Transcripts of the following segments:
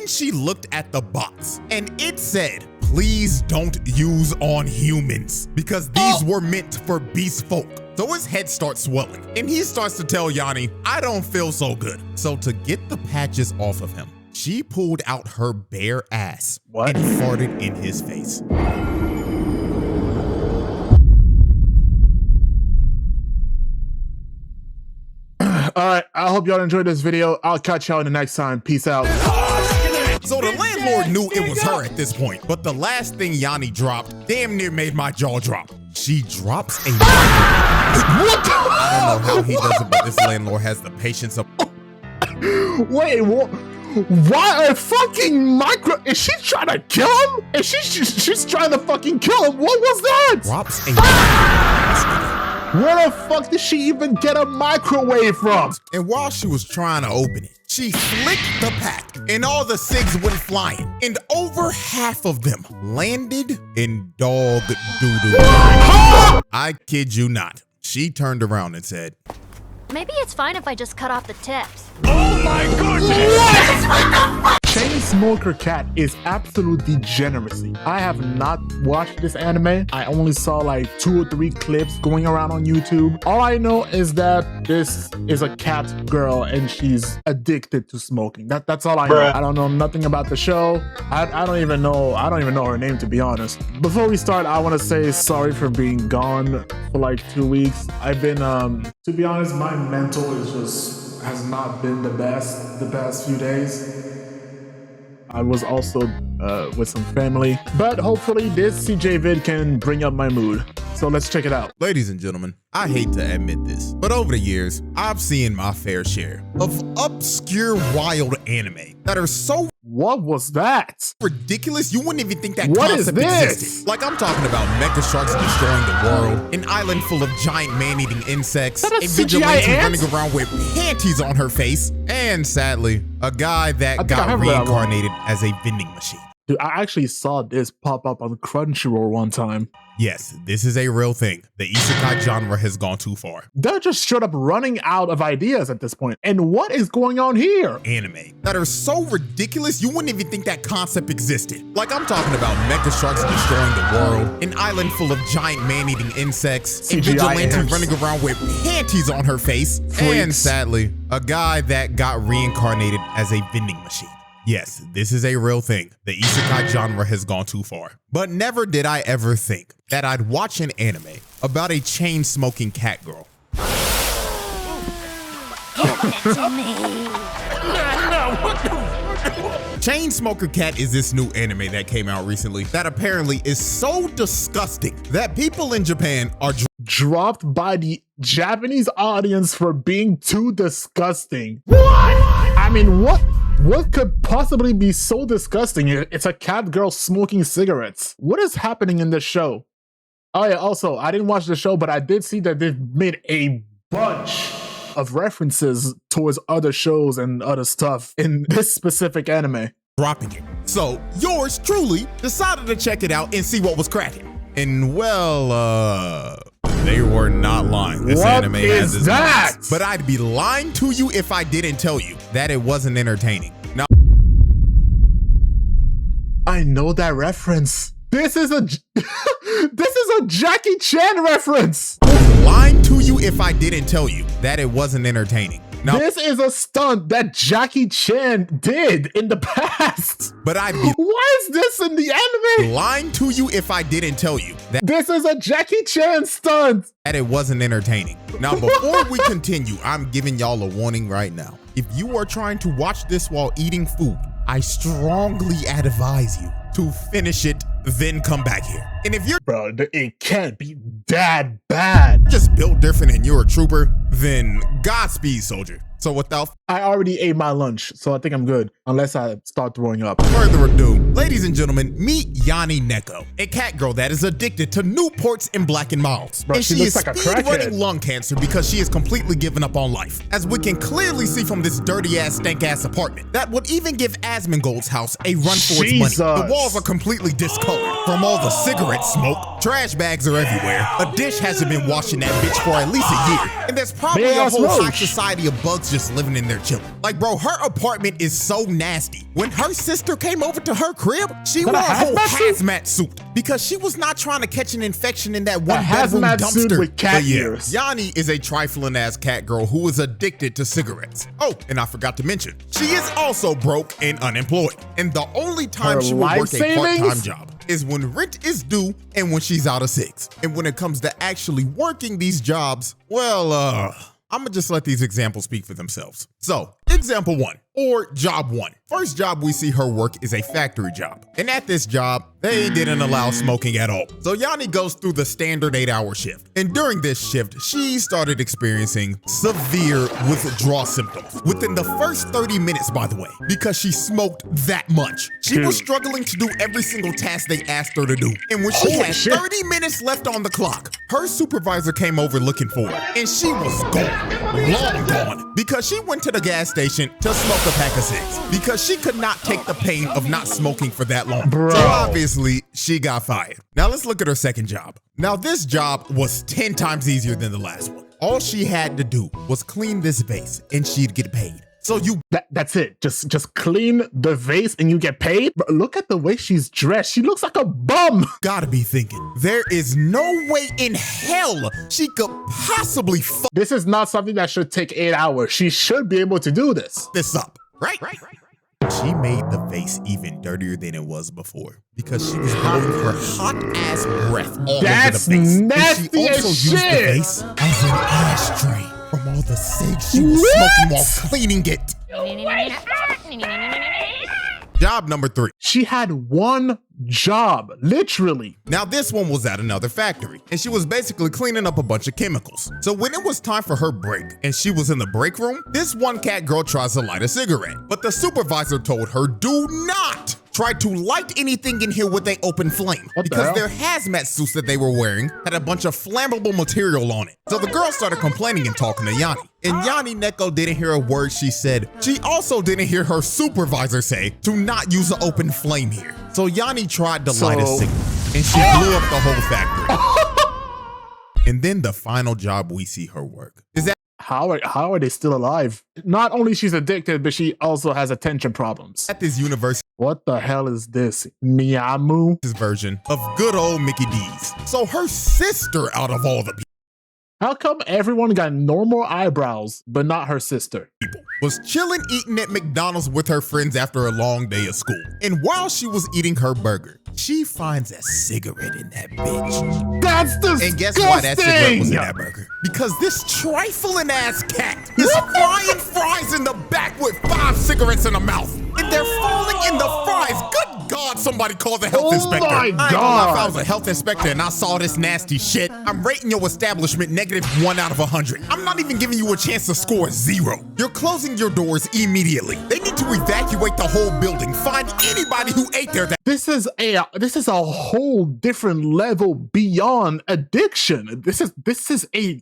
she looked at the box and it said, "Please don't use on humans," because these were meant for beast folk. So his head starts swelling and he starts to tell Yanni, "I don't feel so good." So to get the patches off of him, she pulled out her bare ass and farted in his face. All right, I hope y'all enjoyed this video. I'll catch y'all in the next time. Peace out. So the landlord knew it was her at this point, but the last thing Yanni dropped damn near made my jaw drop. She drops a What? I don't know how he does it, but this landlord has the patience of... Wait, what? Why a fucking micro? Is she trying to kill him? Is she's trying to fucking kill him? What was that? Drops a... Where the fuck did she even get a microwave from? And while she was trying to open it, she flicked the pack and all the cigs went flying and over half of them landed in dog doo-doo. I kid you not. She turned around and said, "Maybe it's fine if I just cut off the tips." Oh my goodness! What? Chainsmoker Cat is absolute degeneracy. I have not watched this anime. I only saw like 2 or 3 clips going around on YouTube. All I know is that this is a cat girl and she's addicted to smoking. That's all I know. I don't know nothing about the show. I don't even know her name, to be honest. Before we start, I want to say sorry for being gone for like 2 weeks. I've been to be honest, my mental has not been the best the past few days. I was also with some family, but hopefully this CJ vid can bring up my mood. So let's check it out. Ladies and gentlemen, I hate to admit this, but over the years, I've seen my fair share of obscure, wild anime that are so... What was that? Ridiculous, you wouldn't even think that what concept is this? existed. Like, I'm talking about mecha sharks destroying the world, an island full of giant man-eating insects, a vigilante running around with panties on her face, and sadly, a guy that got reincarnated as a vending machine. Dude, I actually saw this pop up on Crunchyroll one time. Yes, this is a real thing. The isekai genre has gone too far. They're just straight up running out of ideas at this point. And what is going on here? Anime that are so ridiculous, you wouldn't even think that concept existed. Like, I'm talking about mecha sharks destroying the world, an island full of giant man-eating insects, a vigilante running around with panties on her face, and sadly, a guy that got reincarnated as a vending machine. Yes, this is a real thing. The isekai genre has gone too far. But never did I ever think that I'd watch an anime about a chain-smoking cat girl. Chainsmoker Cat is this new anime that came out recently that apparently is so disgusting that people in Japan are dropped by the Japanese audience for being too disgusting. What? I mean, what could possibly be so disgusting? It's a cat girl smoking cigarettes. What is happening in this show? Oh yeah, also, I didn't watch the show, but I did see that they've made a bunch of references towards other shows and other stuff in this specific anime. Dropping it. So yours truly decided to check it out and see what was cracking. And well, they were not lying. This anime has its moments, but I'd be lying to you if I didn't tell you that it wasn't entertaining. Now, I know that reference. This is a Jackie Chan reference. Lying to you if I didn't tell you that it wasn't entertaining. Now, this is a stunt that Jackie Chan did in the past. But I'd be... Why is this in the anime? Lying to you if I didn't tell you that... This is a Jackie Chan stunt. That it wasn't entertaining. Now, before we continue, I'm giving y'all a warning right now. If you are trying to watch this while eating food, I strongly advise you to finish it, then come back here. And if you're... Bro, it can't be that bad. Just built different and you're a trooper, then Godspeed, soldier. So without... I already ate my lunch, so I think I'm good, unless I start throwing up. Further ado, ladies and gentlemen, meet Yanni Neko, a cat girl that is addicted to Newports and Black & Milds. Bro, and she is like speed-running lung cancer because she has completely given up on life. As we can clearly see from this dirty-ass, stank-ass apartment, that would even give Asmongold's house a run for its money. The walls are completely discolored from all the cigarette smoke. Trash bags are everywhere. A dish hasn't been washed in that bitch for at least a year. And there's probably a whole high society of bug kids just living in there chilling. Like, bro, her apartment is so nasty. When her sister came over to her crib, she wore a whole hazmat suit because she was not trying to catch an infection in that one bedroom dumpster. With cat ears. Yanni is a trifling ass cat girl who is addicted to cigarettes. Oh, and I forgot to mention, she is also broke and unemployed. And the only time she will work a part-time job is when rent is due and when she's out of six. And when it comes to actually working these jobs, well, I'm gonna just let these examples speak for themselves. So, example 1, or job 1. First job we see her work is a factory job. And at this job, they didn't allow smoking at all. So Yanni goes through the standard 8-hour shift. And during this shift, she started experiencing severe withdrawal symptoms within the first 30 minutes, by the way, because she smoked that much. She was struggling to do every single task they asked her to do. And when she had 30 minutes left on the clock, her supervisor came over looking for her. And she was gone, long gone, because she went to the gas station to smoke a pack of cigs because she could not take the pain of not smoking for that long. Bro. So obviously, she got fired. Now let's look at her second job. Now this job was 10 times easier than the last one. All she had to do was clean this vase and she'd get paid. So that's it. Just clean the vase and you get paid. But look at the way she's dressed. She looks like a bum. Gotta be thinking, there is no way in hell she could possibly fuck this is not something that should take 8 hours. She should be able to do this up, right? She made the vase even dirtier than it was before because she was blowing her hot ass breath all over the vase. Nasty and she also used the vase as an ashtray from all the cigs she was smoking while cleaning it. Job number 3. She had one job, literally. Now this one was at another factory and she was basically cleaning up a bunch of chemicals. So when it was time for her break and she was in the break room, this one cat girl tries to light a cigarette, but the supervisor told her, do not try to light anything in here with an open flame because their hazmat suits that they were wearing had a bunch of flammable material on it. So the girl started complaining and talking to Yanni. And Yanni Neko didn't hear a word she said. She also didn't hear her supervisor say to not use an open flame here. So Yanni tried to light a cigarette and she blew up the whole factory. And then the final job we see her work is that how are they still alive? Not only she's addicted, but she also has attention problems. at this university. What the hell is this? Miyamu? This version of good old Mickey D's. So her sister out of all the How come everyone got normal eyebrows, but not her sister? people was chilling eating at McDonald's with her friends after a long day of school. And while she was eating her burger, she finds a cigarette in that bitch. That's disgusting! And guess why that cigarette was in that burger? Because this trifling ass cat is frying fries in the back with 5 cigarettes in her mouth. And they're falling in the fries. Good God, somebody call the health inspector. My I ain't gonna lie, God. if I was a health inspector and I saw this nasty shit, I'm rating your establishment -1 out of 100. I'm not even giving you a chance to score 0. You're closing your doors immediately. They need to evacuate the whole building. Find anybody who ate there. This is a whole different level beyond addiction. This is a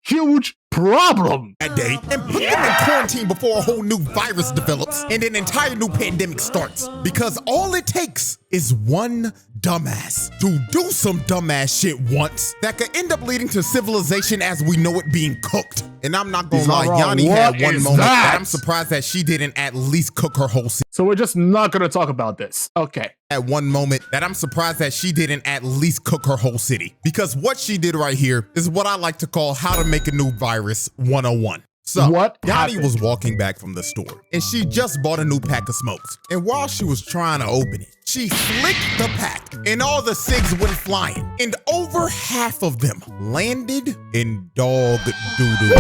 huge problem. That day and put them in quarantine before a whole new virus develops and an entire new pandemic starts. Because all it takes is one dumbass to do some dumbass shit once that could end up leading to civilization as we know it being cooked. And I'm not gonna lie, Yanni had one moment that I'm surprised that she didn't at least cook her whole season. So we're just not gonna talk about this. Okay. At one moment that I'm surprised that she didn't at least cook her whole city. Because what she did right here is what I like to call how to make a new virus 101. So, What Yanni happened? was walking back from the store and she just bought a new pack of smokes. And while she was trying to open it, she flicked the pack and all the cigs went flying. And over half of them landed in dog doo-doo.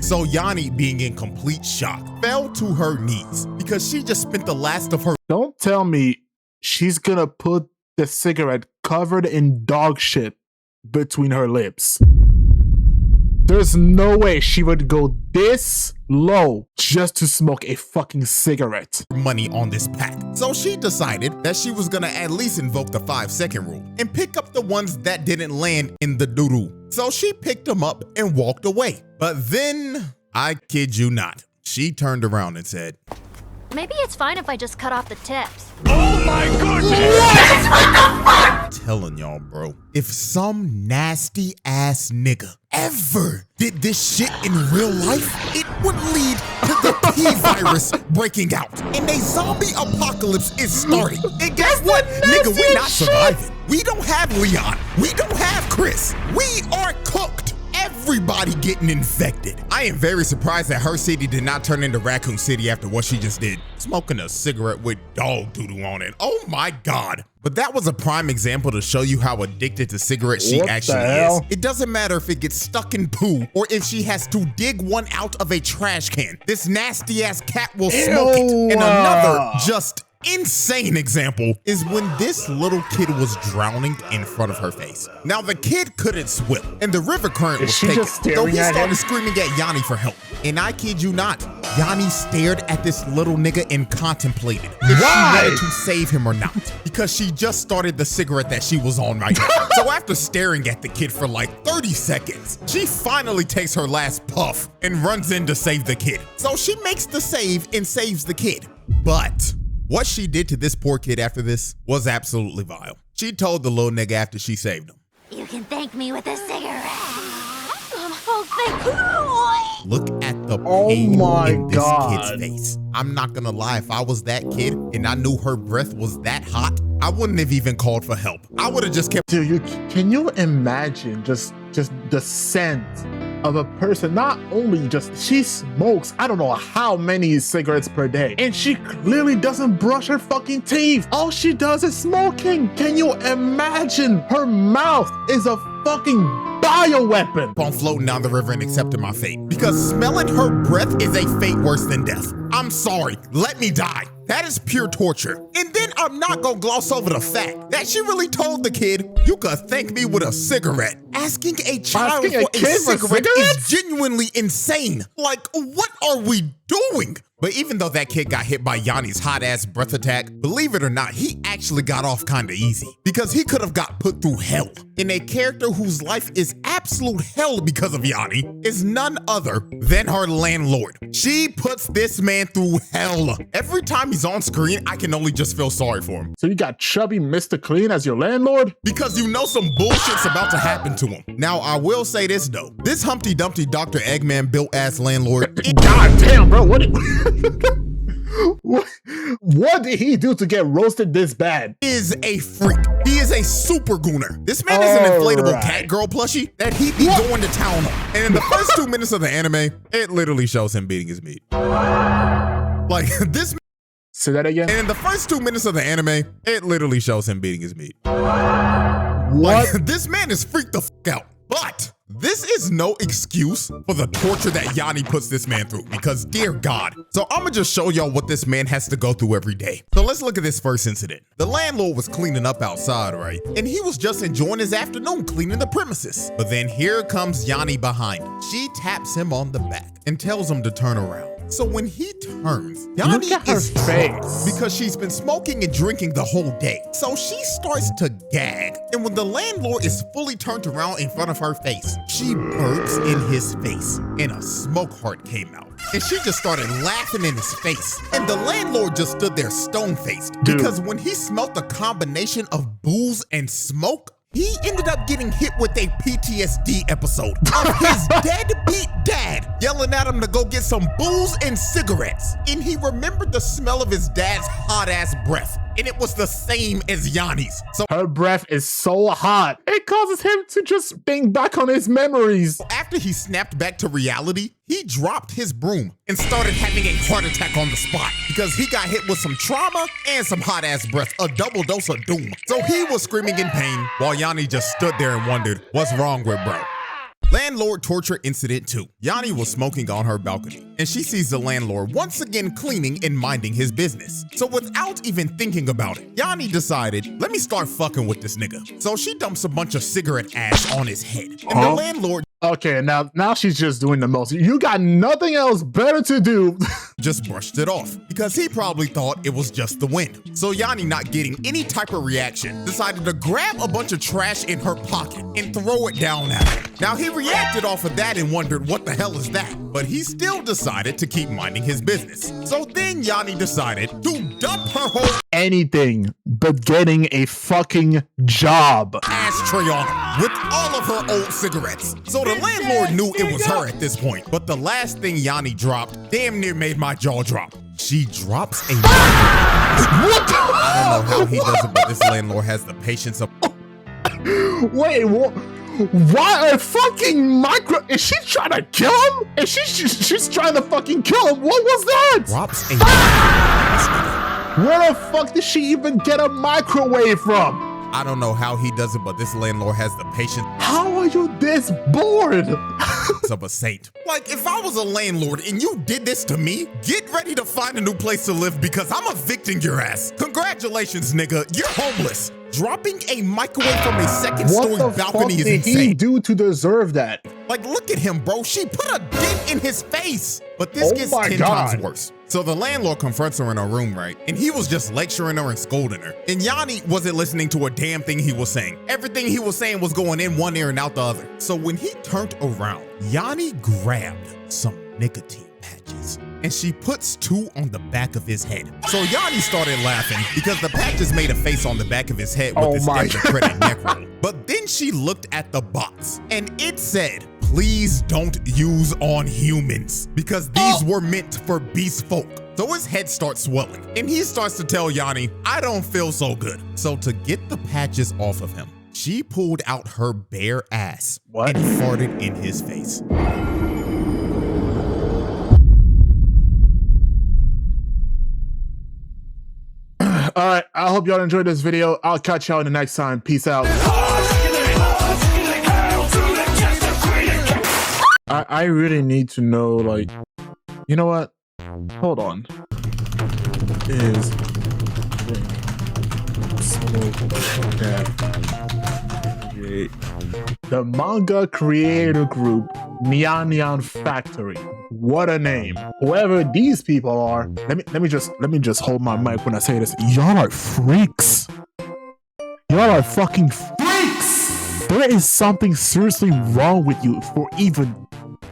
So Yanni, being in complete shock, fell to her knees because she just spent the last of her Don't tell me she's gonna put the cigarette covered in dog shit between her lips. There's no way she would go this low just to smoke a fucking cigarette. money on this pack. So she decided that she was gonna at least invoke the 5-second rule and pick up the ones that didn't land in the doo-doo. So she picked them up and walked away. But then, I kid you not, she turned around and said, Maybe it's fine if I just cut off the tips. Oh my goodness! Telling y'all, bro, if some nasty ass nigga ever did this shit in real life, it would lead to the P-virus breaking out and a zombie apocalypse is starting. And guess what? Nigga, we not surviving. We don't have Leon. We don't have Chris. We are cooked. Everybody getting infected. I am very surprised that her city did not turn into Raccoon City after what she just did. Smoking a cigarette with dog doo-doo on it. Oh my God. But that was a prime example to show you how addicted to cigarettes she actually is. It doesn't matter if it gets stuck in poo or if she has to dig one out of a trash can. This nasty ass cat will smoke it. And another just insane example is when this little kid was drowning in front of her face. Now the kid couldn't swim and the river current was taken, so he started screaming at Yanni for help. And I kid you not, Yanni stared at this little nigga and contemplated if she wanted to save him or not, because she just started the cigarette that she was on right now. So after staring at the kid for like 30 seconds, she finally takes her last puff and runs in to save the kid. So she makes the save and saves the kid. But what she did to this poor kid after this was absolutely vile. She told the little nigga after she saved him, You can thank me with a cigarette. Oh, thank you. Look at the pain in this kid's face. I'm not gonna lie, if I was that kid and I knew her breath was that hot, I wouldn't have even called for help. I would have just kept. Dude, can you imagine just the scent of a person? Not only just, she smokes I don't know how many cigarettes per day, and she clearly doesn't brush her fucking teeth. All she does is smoking. Can you imagine? Her mouth is a fucking bioweapon. On floating down the river and accepting my fate, because smelling her breath is a fate worse than death. I'm sorry, let me die. That is pure torture. And then I'm not gonna gloss over the fact that she really told the kid, you could thank me with a cigarette. Asking a child for a cigarette is genuinely insane. Like, what are we doing? But even though that kid got hit by Yanni's hot-ass breath attack, believe it or not, he actually got off kinda easy, because he could have got put through hell. And a character whose life is absolute hell because of Yanni is none other than her landlord. She puts this man through hell. Every time he's on screen, I can only just feel sorry for him. So you got chubby Mr. Clean as your landlord? Because you know some bullshit's about to happen to him. Now, I will say this though. This Humpty Dumpty Dr. Eggman built-ass landlord— God damn, bro, what what did he do to get roasted this bad? Is a freak. He is a super gooner. This man is an inflatable cat girl plushie that he be going to town on. And in the first 2 minutes of the anime, it literally shows him beating his meat. Like, this— Say that again? And in the first 2 minutes of the anime, it literally shows him beating his meat. What? Like, this man is freaked the fuck out. But this is no excuse for the torture that Yanni puts this man through, because dear God. So I'ma just show y'all what this man has to go through every day. So let's look at this first incident. The landlord was cleaning up outside, right? And he was just enjoying his afternoon cleaning the premises. But then here comes Yanni behind. She taps him on the back and tells him to turn around. So when he turns, Yanni is face because she's been smoking and drinking the whole day. So she starts to gag. And when the landlord is fully turned around in front of her face, she burps in his face and a smoke heart came out. And she just started laughing in his face. And the landlord just stood there stone-faced because when he smelt the combination of booze and smoke, he ended up getting hit with a PTSD episode of his deadbeat dad yelling at him to go get some booze and cigarettes. And he remembered the smell of his dad's hot-ass breath. And it was the same as Yanni's. So her breath is so hot, it causes him to just think back on his memories. After he snapped back to reality, he dropped his broom and started having a heart attack on the spot because he got hit with some trauma and some hot-ass breath, a double dose of doom. So he was screaming in pain while Yanni just stood there and wondered, what's wrong with bro? Landlord torture incident 2. Yanni was smoking on her balcony, and she sees the landlord once again cleaning and minding his business. So without even thinking about it, Yanni decided, let me start fucking with this nigga. So she dumps a bunch of cigarette ash on his head, and the landlord— Okay, now she's just doing the most. You got nothing else better to do. Just brushed it off because he probably thought it was just the wind. So Yanni, not getting any type of reaction, decided to grab a bunch of trash in her pocket and throw it down at her. Now he reacted off of that and wondered what the hell is that, but he still decided to keep minding his business. So then Yanni decided to dump her whole anything but getting a fucking job. ashtray on her with all of her old cigarettes. So the landlord knew it was her at this point, but the last thing Yanni dropped damn near made my jaw drop. She drops a What? I don't know how he does it, but this landlord has the patience of Wait, what? Why a fucking micro? Is she trying to kill him? Is she's trying to fucking kill him? What was that? drops a Where the fuck did she even get a microwave from? I don't know how he does it, but this landlord has the patience How are you this bored? of a saint. Like, if I was a landlord and you did this to me, get ready to find a new place to live because I'm evicting your ass. Congratulations, nigga. You're homeless. Dropping a microwave from a second-story What the balcony fuck is did he insane. do to deserve that? Like, look at him, bro. She put a dent in his face. But this Oh gets my 10 God. times worse. So the landlord confronts her in her room, right? And he was just lecturing her and scolding her. And Yanni wasn't listening to a damn thing he was saying. Everything he was saying was going in one ear and out the other. So when he turned around, Yanni grabbed some nicotine patches and she puts 2 on the back of his head. So Yanni started laughing because the patches made a face on the back of his head with Oh his my credit neck roll. But then she looked at the box and it said, "Please don't use on humans," because these were meant for beast folk. So his head starts swelling and he starts to tell Yanni, "I don't feel so good." So to get the patches off of him, she pulled out her bare ass What? and farted in his face. All right, I hope y'all enjoyed this video. I'll catch y'all in the next time. Peace out. I really need to know, like, you know what? Hold on. Is drink, smoke, that create the manga creator group Neon Factory. What a name. Whoever these people are, let me just hold my mic when I say this. Y'all are freaks. Y'all are fucking freaks. There is something seriously wrong with you for even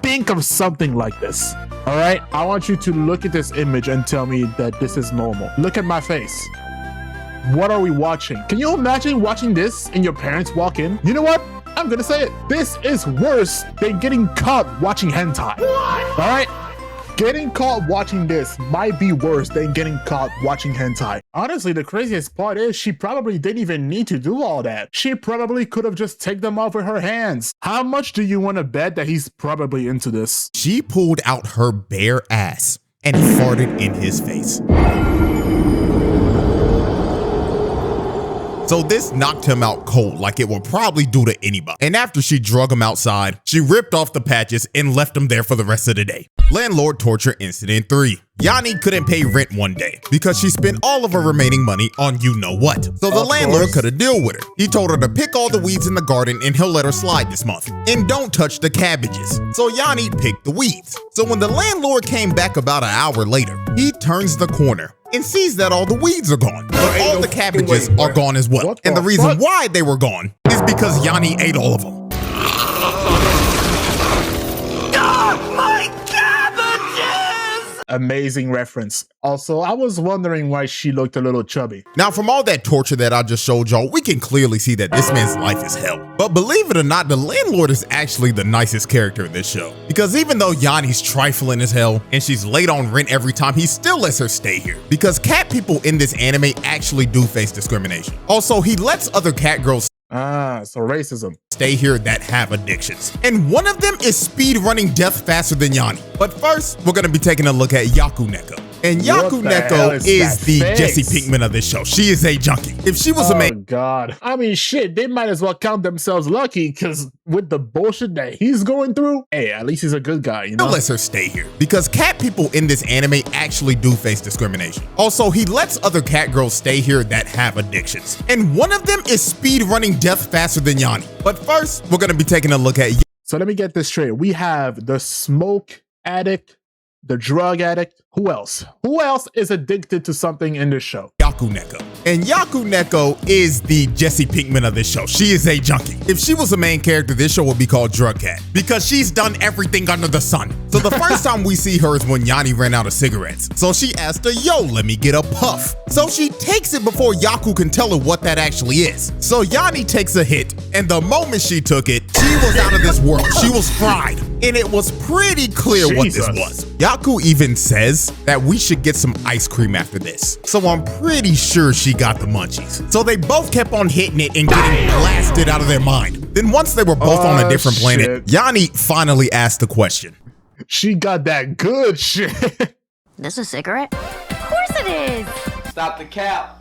think of something like this. All right, I want you to look at this image and tell me that this is normal. Look at my face. What are we watching? Can you imagine watching this and your parents walk in? You know what? I'm gonna say it. This is worse than getting caught watching hentai. What? All right? Getting caught watching this might be worse than getting caught watching hentai. Honestly, the craziest part is she probably didn't even need to do all that. She probably could have just taken them off with her hands. How much do you want to bet that he's probably into this? She pulled out her bare ass and farted in his face. So this knocked him out cold like it would probably do to anybody. And after she drug him outside, she ripped off the patches and left him there for the rest of the day. Landlord torture incident 3. Yanni couldn't pay rent one day because she spent all of her remaining money on you-know-what. So the landlord cut a deal with her. He told her to pick all the weeds in the garden and he'll let her slide this month. And don't touch the cabbages. So Yanni picked the weeds. So when the landlord came back about an hour later, he turns the corner and sees that all the weeds are gone, but all the cabbages are gone as well. And the reason why they were gone is because Yanni ate all of them. Amazing reference. Also, I was wondering why she looked a little chubby. Now, from all that torture that I just showed y'all, we can clearly see that this man's life is hell. But believe it or not, the landlord is actually the nicest character in this show. Because even though Yanni's trifling as hell and she's late on rent every time, he still lets her stay here. Because cat people in this anime actually do face discrimination. Also, he lets other cat girls So racism. stay here that have addictions. And one of them is speed running death faster than Yanni. But first, we're gonna be taking a look at Yaku Neko. And Yaku Neko is the Jesse Pinkman of this show. She is a junkie. If she was a man, oh God. I mean, shit, they might as well count themselves lucky because with the bullshit that he's going through, hey, at least he's a good guy, you know? lets her stay here. Because cat people in this anime actually do face discrimination. Also, he lets other cat girls stay here that have addictions. And one of them is speed running death faster than Yanni. But first, we're gonna be taking a look at So let me get this straight. We have the smoke addict, the drug addict. Who else? Who else is addicted to something in this show? Yaku. And Yaku is the Jesse Pinkman of this show. She is a junkie. If she was a main character, this show would be called Drug Cat because she's done everything under the sun. So the first time we see her is when Yanni ran out of cigarettes. So she asked her, yo, let me get a puff. So she takes it before Yaku can tell her what that actually is. So Yanni takes a hit, and the moment she took it, she was out of this world. She was fried. And it was pretty clear what this was. Yaku even says that we should get some ice cream after this. So I'm pretty sure she got the munchies. So they both kept on hitting it and getting blasted out of their mind. Then once they were both on a different planet, Yanni finally asked the question. She got that good shit. This a cigarette? Of course it is. Stop the cap.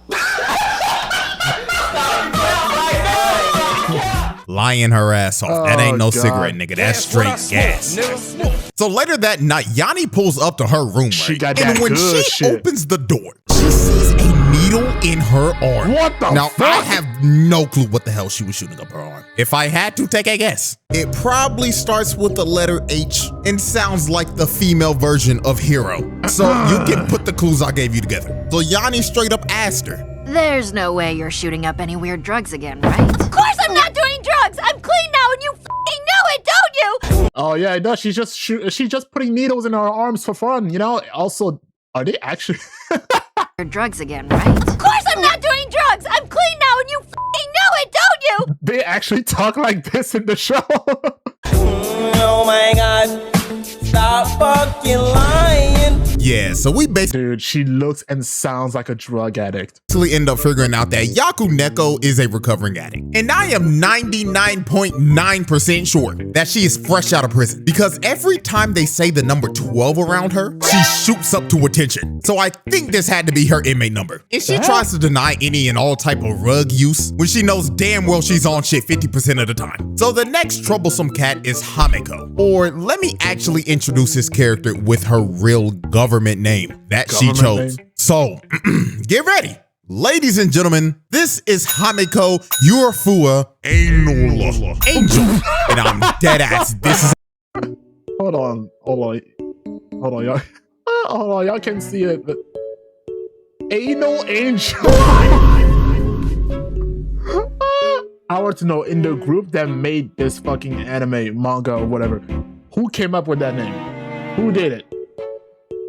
Lying her ass off. That ain't no cigarette, nigga. That's straight gas. So later that night, Yanni pulls up to her room, right? She got and that when good she shit. opens the door, she sees a needle in her arm. What the Now, fuck? I have no clue what the hell she was shooting up her arm. If I had to take a guess, it probably starts with the letter H and sounds like the female version of hero. So you can put the clues I gave you together. So Yanni straight up asked her, There's no way you're shooting up any weird drugs again, right? Of course I'm not doing drugs! I'm clean now and you f***ing know it, don't you? Oh yeah, no, she's just putting needles in her arms for fun, you know? Also, are they actually Drugs again, right? Of course I'm not doing drugs! I'm clean now and you f***ing know it, don't you? they actually talk like this in the show? Oh my god. Stop fucking lying. yeah, so we basically Dude, she looks and sounds like a drug addict. end up figuring out that Yaku is a recovering addict. And I am 99.9% sure that she is fresh out of prison because every time they say the number 12 around her, she shoots up to attention. So I think this had to be her inmate number. And she tries to deny any and all type of rug use when she knows damn well she's on shit 50% of the time. So the next troublesome cat is Hameko. Or let me actually introduce this character with her real government name that she chose. So get ready. Ladies and gentlemen, this is Hameko Urafua Angel. And I'm dead ass. This is Hold on, y'all. Hold on, y'all can see it, but anal angel. I want to know, in the group that made this fucking anime, manga, or whatever, who came up with that name? Who did it?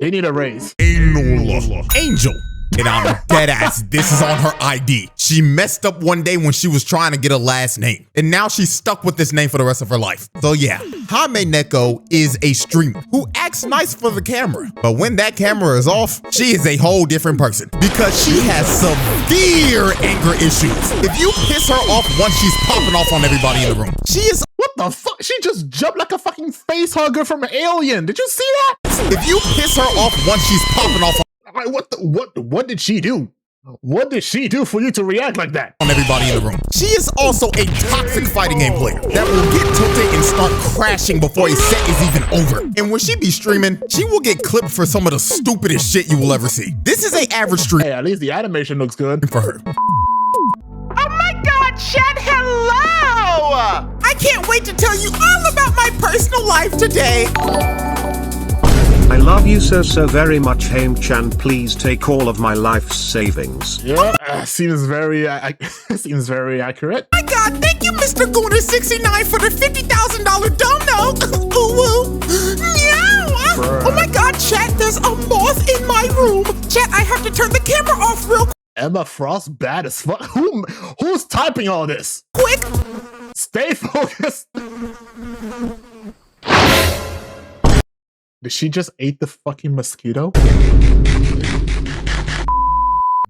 They need a raise. Angel. And I'm dead ass. This is on her ID. She messed up one day when she was trying to get a last name. And now she's stuck with this name for the rest of her life. So yeah, Hameko is a streamer who acts nice for the camera. But when that camera is off, she is a whole different person because she has severe anger issues. If you piss her off once, she's popping off on everybody in the room. She is What the fuck? She just jumped like a fucking face hugger from Alien. Did you see that? if you piss her off once, she's popping off Like, what did she do? What did she do for you to react like that? on everybody in the room. She is also a toxic fighting game player that will get tilted and start crashing before a set is even over. And when she be streaming, she will get clipped for some of the stupidest shit you will ever see. This is a average stream Hey, at least the animation looks good. for her. Oh my god, chat, hello! I can't wait to tell you all about my personal life today. I love you so very much, Haim-chan. Please take all of my life's savings. Yeah, seems very seems very accurate. Oh my god, thank you, Mr. Gooner69 for the $50,000 dono. Ooh, woo. Meow. Oh my god, chat, there's a moth in my room. Chat, I have to turn the camera off real Emma Frost bad as fuck. Who's typing all this? quick. Stay focused. Did she just eat the fucking mosquito?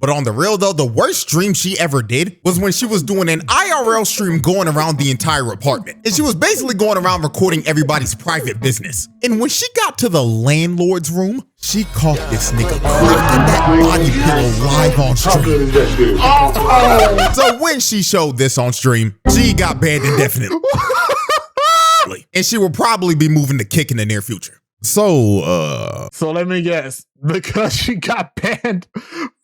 But on the real though, the worst stream she ever did was when she was doing an IRL stream going around the entire apartment. And she was basically going around recording everybody's private business. And when she got to the landlord's room, she caught this nigga cracking that body pillow live on stream. So when she showed this on stream, she got banned indefinitely. And she will probably be moving to Kick in the near future. So let me guess. Because she got banned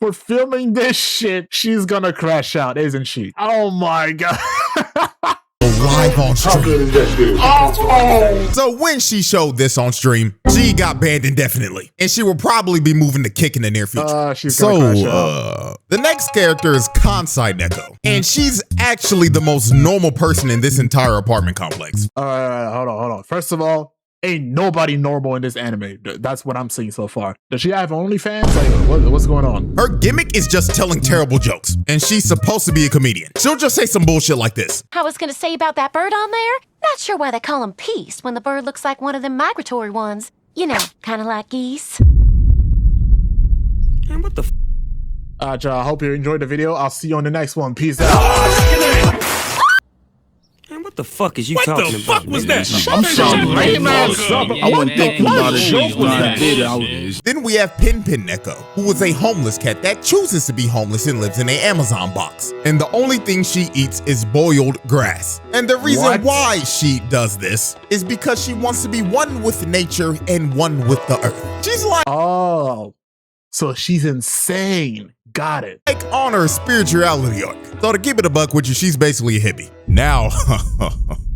for filming this shit, she's gonna crash out, isn't she? Oh my god. live on How good stream. is that shit? So when she showed this on stream, she got banned indefinitely, and she will probably be moving to Kick in the near future. She's gonna crash out. The next character is Kansai Neko, and she's actually the most normal person in this entire apartment complex. Hold on. First of all, ain't nobody normal in this anime. That's what I'm seeing so far. Does she have OnlyFans? Like, what's going on? Her gimmick is just telling terrible jokes, and she's supposed to be a comedian. She'll just say some bullshit like this. I was gonna say about that bird on there, not sure why they call him Peace when the bird looks like one of them migratory ones. You know, kind of like geese. Man, what the f? I hope you enjoyed the video. I'll see you on the next one. Peace out. Man, what the fuck is you talking about? What the fuck was that? I'm sorry, man. I wasn't thinking about it. Then we have Pin Pin Neko, who is a homeless cat that chooses to be homeless and lives in an Amazon box. And the only thing she eats is boiled grass. And the reason why she does this is because she wants to be one with nature and one with the earth. She's like so she's insane. Got it. on her spirituality arc. So to keep it a buck with you, she's basically a hippie. Now,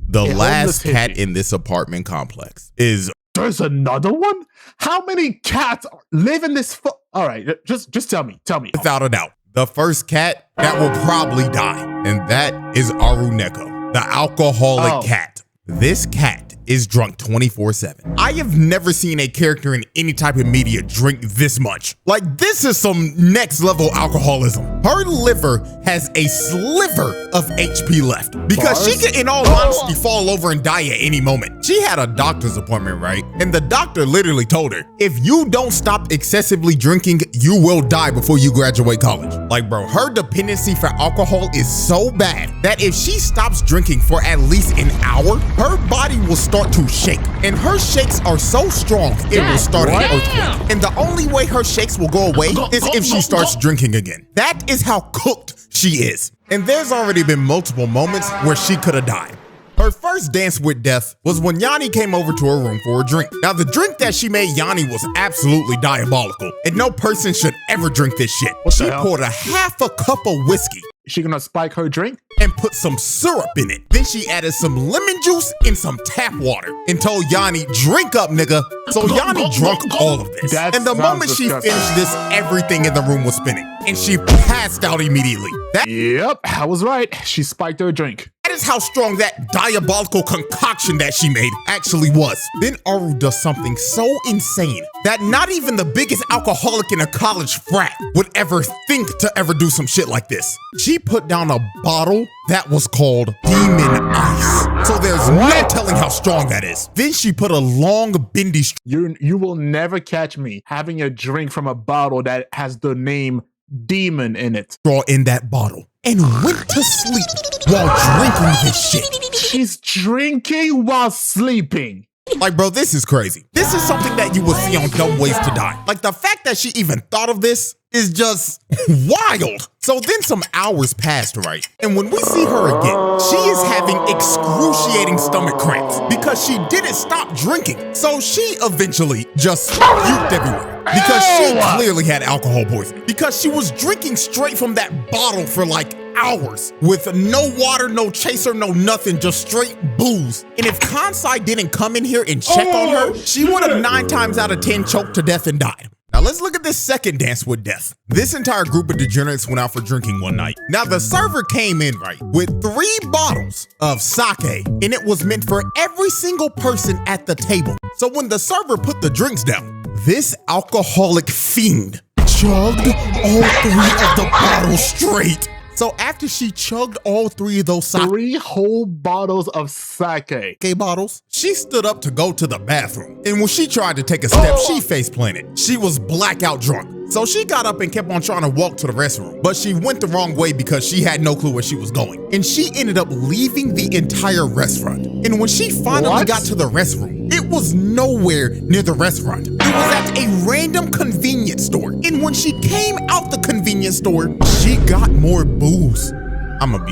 the last cat in this apartment complex is... There's another one? How many cats live in this? All right, just tell me. Without a doubt, the first cat that will probably die, and that is Aru Neko, the alcoholic cat. This cat is drunk 24/7. I have never seen a character in any type of media drink this much. Like, this is some next level alcoholism. Her liver has a sliver of HP left because she could, in all honesty, fall over and die at any moment. She had a doctor's appointment, right? And the doctor literally told her, if you don't stop excessively drinking, you will die before you graduate college. Like, bro, her dependency for alcohol is so bad that if she stops drinking for at least an hour, her body will start to shake. And her shakes are so strong, it will start an earthquake. And the only way her shakes will go away is if she starts drinking again. That is how cooked she is. And there's already been multiple moments where she could have died. Her first dance with death was when Yanni came over to her room for a drink. Now, the drink that she made Yanni was absolutely diabolical, and no person should ever drink this shit. She poured a half a cup of whiskey. Is she gonna spike her drink? And put some syrup in it. Then she added some lemon juice and some tap water and told Yanni, drink up, nigga. So Yanni drunk all of this. And the moment she finished this, everything in the room was spinning. And she passed out immediately. Yep, I was right. She spiked her drink. That is how strong that diabolical concoction that she made actually was. Then Aru does something so insane that not even the biggest alcoholic in a college frat would ever think to ever do some shit like this. She put down a bottle that was called Demon Ice. So there's no telling how strong that is. Then she put a long bendy You will never catch me having a drink from a bottle that has the name Demon in it. straw in that bottle and went to sleep while drinking this shit. She's drinking while sleeping. Like, bro, this is crazy. This is something that you will see on Dumb Ways to Die. Like, the fact that she even thought of this is just wild. So then some hours passed, right? And when we see her again, she is having excruciating stomach cramps because she didn't stop drinking. So she eventually just puked everywhere because she clearly had alcohol poisoning because she was drinking straight from that bottle for like hours with no water, no chaser, no nothing, just straight booze. And if Kansai didn't come in here and check on her, she would have 9 times out of 10 choked to death and died. Now let's look at this second dance with death. This entire group of degenerates went out for drinking one night. Now the server came in, right, with 3 bottles of sake, and it was meant for every single person at the table. So when the server put the drinks down, this alcoholic fiend chugged all 3 of the bottles straight. So after she chugged all 3 of those sake 3 whole bottles of sake. bottles, she stood up to go to the bathroom. And when she tried to take a step, she face planted. She was blackout drunk. So she got up and kept on trying to walk to the restroom, but she went the wrong way because she had no clue where she was going. And she ended up leaving the entire restaurant. And when she finally got to the restroom, it was nowhere near the restaurant. It was at a random convenience store. And when she came out the convenience store, she got more booze.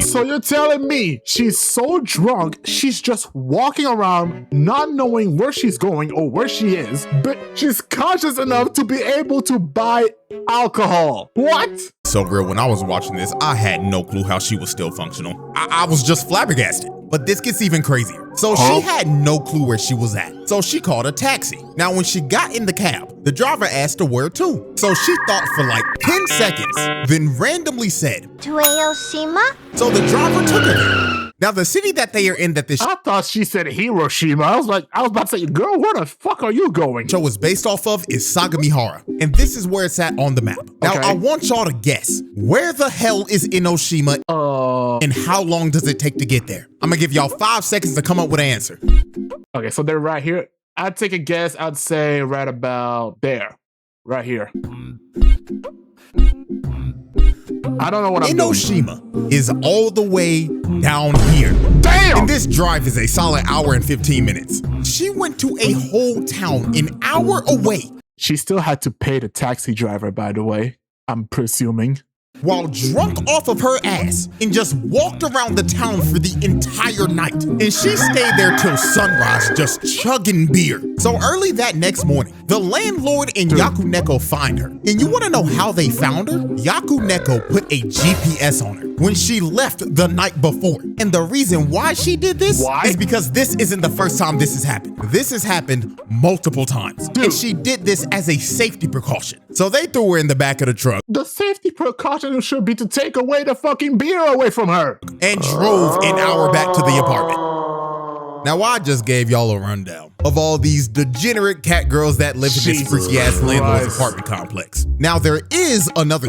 So you're telling me she's so drunk, she's just walking around not knowing where she's going or where she is, but she's conscious enough to be able to buy alcohol. What? So real, when I was watching this, I had no clue how she was still functional. I was just flabbergasted. But this gets even crazier. So she had no clue where she was at. So she called a taxi. Now, when she got in the cab, the driver asked her where to. So she thought for like 10 seconds, then randomly said, To Hiroshima? So the driver took her there. Now, the city that they are in that this I thought she said Hiroshima. I was about to say, girl, where the fuck are you going? show is based off of is Sagamihara. And this is where it's at on the map. Now, Okay. I want y'all to guess, where the hell is Enoshima and how long does it take to get there? I'm gonna give y'all 5 seconds to come up with an answer. Okay, so they're right here. I'd take a guess. I'd say right about there. Right here. I don't know what I'm doing. Enoshima is all the way down here. Damn! And this drive is a solid hour and 15 minutes. She went to a whole town an hour away She still had to pay the taxi driver, by the way. I'm presuming. while drunk off of her ass and just walked around the town for the entire night. And she stayed there till sunrise just chugging beer. So early that next morning, the landlord and Yakuneko find her. And you want to know how they found her? Yakuneko put a GPS on her when she left the night before. And the reason why she did this is because this isn't the first time this has happened. This has happened multiple times. And she did this as a safety precaution. So they threw her in the back of the truck The safety precaution should be to take away the fucking beer away from her. and drove an hour back to the apartment. Now, I just gave y'all a rundown of all these degenerate cat girls that live in this freaky ass landlord's apartment complex. Now, there is another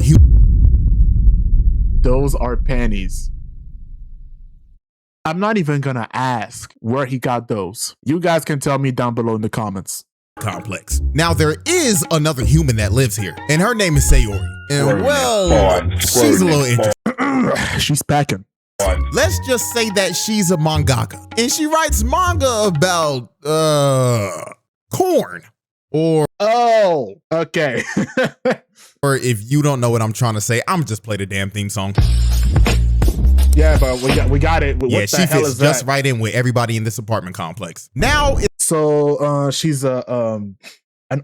Those are panties. I'm not even gonna ask where he got those. You guys can tell me down below in the comments. complex. Now, there is another human that lives here, and her name is Sayori. And well, she's a little interesting. She's packing. Let's just say that she's a mangaka, and she writes manga about, corn. Or okay. or if you don't know what I'm trying to say, I'm just play the damn theme song. Yeah, but we got it. What Yeah, the she hell fits is that? just right in with everybody in this apartment complex. Now, So she's an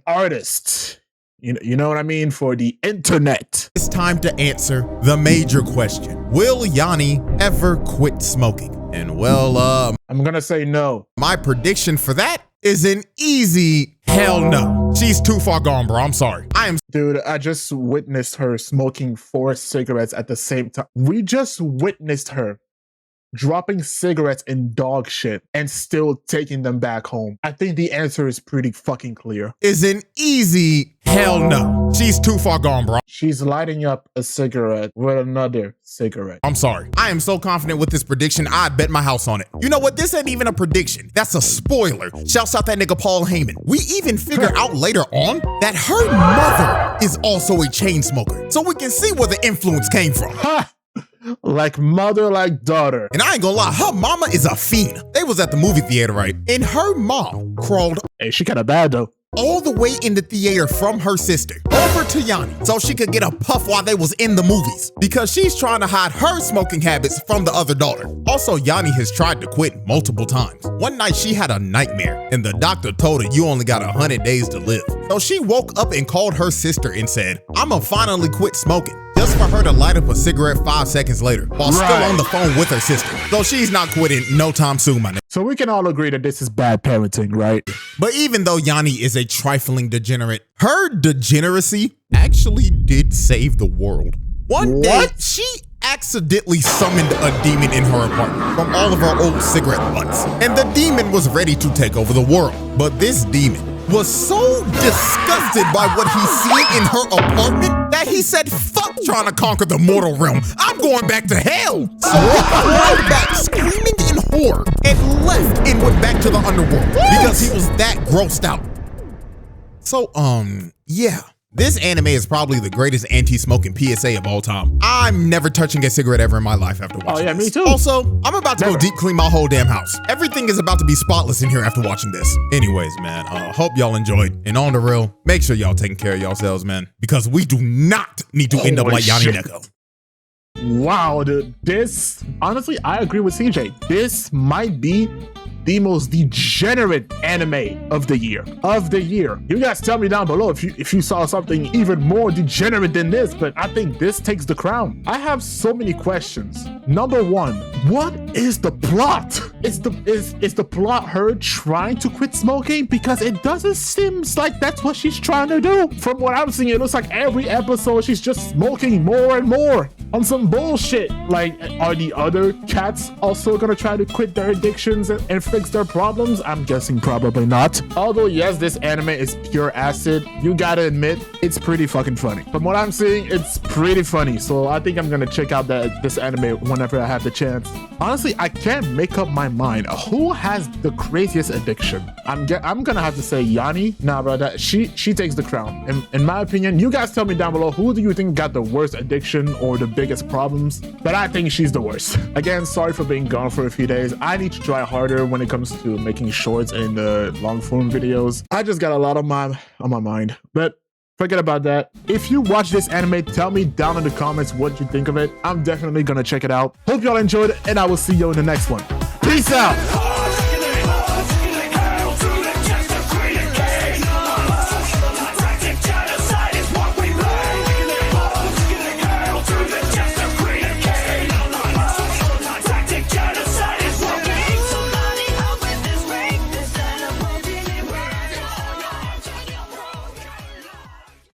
artist. You know what I mean? For the internet. it's time to answer the major question. Will Yanni ever quit smoking? And well, I'm gonna say no. my prediction for that is an easy hell no. She's too far gone, bro. I'm sorry. Dude, I just witnessed her smoking 4 cigarettes at the same time. We just witnessed her dropping cigarettes in dog shit and still taking them back home. I think the answer is pretty fucking clear. Is an easy hell no. She's too far gone, bro. She's lighting up a cigarette with another cigarette. I'm sorry. I am so confident with this prediction, I'd bet my house on it. You know what? This ain't even a prediction. That's a spoiler. Shouts out that nigga Paul Heyman. We even figure out later on that her mother is also a chain smoker. So we can see where the influence came from. Ha! Like mother, like daughter. And I ain't gonna lie, her mama is a fiend. They was at the movie theater, right? And her mom crawled Hey, she kinda bad though. all the way in the theater from her sister over to Yanni so she could get a puff while they was in the movies because she's trying to hide her smoking habits from the other daughter. Also, Yanni has tried to quit multiple times. One night she had a nightmare and the doctor told her you only got 100 days to live. So she woke up and called her sister and said, I'ma finally quit smoking. Just for her to light up a cigarette 5 seconds later while still on the phone with her sister. So she's not quitting no time soon, my nigga. So we can all agree that this is bad parenting, right? But even though Yanni is a trifling degenerate, her degeneracy actually did save the world. One day, she accidentally summoned a demon in her apartment from all of her old cigarette butts. And the demon was ready to take over the world. But this demon was so disgusted by what he seen in her apartment that he said, fuck trying to conquer the mortal realm. I'm going back to hell. So he climbed back screaming in horror and left and went back to the underworld because he was that grossed out. So, yeah. This anime is probably the greatest anti-smoking PSA of all time. I'm never touching a cigarette ever in my life after watching this. Me too. Also, I'm about to go deep clean my whole damn house. Everything is about to be spotless in here after watching this. Anyways, man, hope y'all enjoyed. And on the real, make sure y'all taking care of yourselves, man. Because we do not need to end up like Yanni Neko. Wow, dude. This, honestly, I agree with CJ. This might be the most degenerate anime of the year. You guys tell me down below if you saw something even more degenerate than this, but I think this takes the crown. I have so many questions. Number one, what is the plot? Is the plot her trying to quit smoking? Because it doesn't seem like that's what she's trying to do. From what I'm seeing, it looks like every episode she's just smoking more and more on some bullshit. Like, are the other cats also gonna try to quit their addictions and fix their problems? I'm guessing probably not. Although yes, this anime is pure acid, you gotta admit it's pretty fucking funny. From what I'm seeing, it's pretty funny, so I think I'm gonna check out this anime whenever I have the chance. Honestly, I can't make up my mind who has the craziest addiction. I'm gonna have to say Yanni. Nah, bro, she takes the crown. In my opinion, you guys tell me down below, who do you think got the worst addiction or the biggest problems? But I think she's the worst. Again, sorry for being gone for a few days. I need to try harder when it comes to making shorts and long form videos. I just got a lot on my mind, but forget about that. If you watch this anime, tell me down in the comments what you think of it. I'm definitely gonna check it out. Hope y'all enjoyed it, and I will see you in the next one. Peace out.